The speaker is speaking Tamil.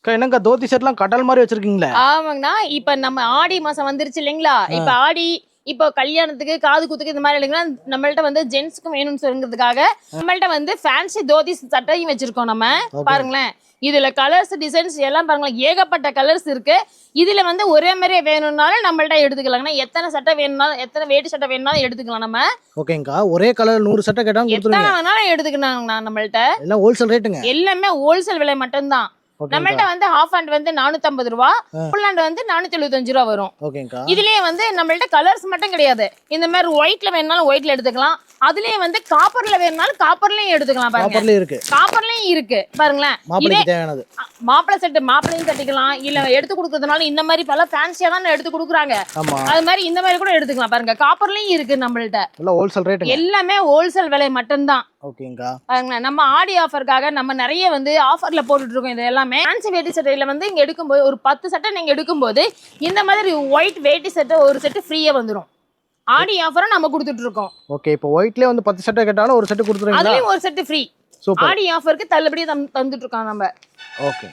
அக்கா என்னக்கா தோத்தி செட்லாம் கடல் மாதிரி வச்சிருக்கீங்களே? ஆமாங்கண்ணா. இப்ப நம்ம ஆடி மாசம் வந்துருச்சு இல்லைங்களா? இப்ப ஆடி இப்போ கல்யாணத்துக்கு காது குத்துக்கு இந்த மாதிரி இல்லைங்களா, நம்மள்ட்ட வந்து ஜென்ஸுக்கும் வேணும்னு சொல்லுங்கிறதுக்காக நம்மள்ட்ட வந்து ஃபேன்சி தோத்தி சட்டையும் வச்சிருக்கோம் நம்ம. பாருங்களேன், இதுல கலர்ஸ் டிசைன்ஸ் எல்லாம் பாருங்களேன், ஏகப்பட்ட கலர்ஸ் இருக்கு. இதுல வந்து ஒரே மாதிரியே வேணும்னாலும் நம்மள்ட்ட எடுத்துக்கலாங்கண்ணா. எத்தனை சட்டை வேணும்னாலும், எத்தனை வேட்டி சட்டை வேணும்னாலும் எடுத்துக்கலாம் நம்ம. ஓகேங்கா. ஒரே கலர் 100 சட்டை கேட்டாலும் எத்தனை கொடுத்துருங்க. வேணாலும் எடுத்துக்கலாங்கண்ணா நம்மள்ட்ட. எல்லாம் ஹோல்சேல் ரேட்டுங்க. எல்லாமே ஹோல்சேல் விலை மட்டும்தான். நம்மள்ட்ட வந்து ஹாஃப் ஹேண்ட் வந்து 450 ரூபா, ஃபுல் ஹேண்ட் வந்து 475 ரூபா வரும். ஓகேங்கா. இதுலயே வந்து நம்மள்ட்ட கலர்ஸ் மட்டும் கிடையாது. இந்த மாதிரி ஒயிட்ல வேணும்னாலும் ஒயிட்ல எடுத்துக்கலாம். அதுலயே வந்து காப்பர்ல வேணும்னாலும் காப்பர்லயும் எடுத்துக்கலாம். பாருங்க, காப்பர்லயே இருக்கு. காப்பர்லயும் இருக்கு பாருங்களேன். மாப்பிளைக்கு தேவையானது. மாப்பிளை செட்டு மாப்பிளையும் கட்டிக்கலாம். இல்ல எடுத்து கொடுக்கறதுனால இந்த மாதிரி பல ஃபேன்சியா தான் எடுத்து கொடுக்குறாங்க. அது மாதிரி இந்த மாதிரி கூட எடுத்துக்கலாம். பாருங்க, காப்பர்லயும் இருக்கு நம்மள்ட்ட. எல்லாம் ஹோல்சேல் ரேட். எல்லாமே ஹோல்சேல் விலை மட்டும்தான். ஓகேங்கா. பாருங்களேன், நம்ம ஆடி ஆஃபருக்காக நம்ம நிறைய வந்து ஆஃபர்ல போட்டுட்டு இருக்கோம். இது எல்லாமே ஃபேன்சி வேட்டி சட்டையில வந்து இங்க எடுக்கும்போது ஒரு 10 சட்டை நீங்க எடுக்கும்போது இந்த மாதிரி ஒயிட் வேட்டி சட்டை ஒரு செட்டு ஃப்ரீயா வந்துடும். ஆடி ஆஃபரும் நம்ம கொடுத்துட்டு இருக்கோம். ஓகே, இப்போ ஒயிட்லயே வந்து 10 சட்டை கேட்டாலும் ஒரு செட்டு கொடுத்துருவீங்களா? அதுலயும் ஒரு செட்டு ஃப்ரீ. சூப்பர். ஆடி ஆஃபருக்கு தள்ளுபடி தந்துட்டு இருக்கோம் நம்ம. ஓகே.